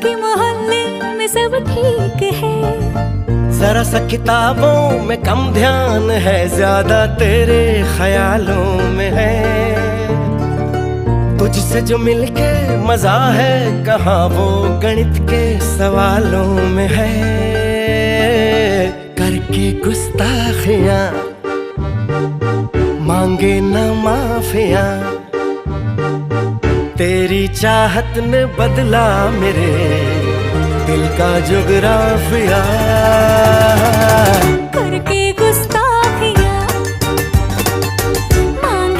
बाकी मोहल्ले में सब ठीक है। जरा सा किताबों में कम ध्यान है, ज्यादा तेरे ख्यालों में है। तुझसे जो मिलके मजा है, कहाँ वो गणित के सवालों में है। करके गुस्ताखियां मांगे न माफियां, तेरी चाहत ने बदला मेरे दिल का जुगराफिया।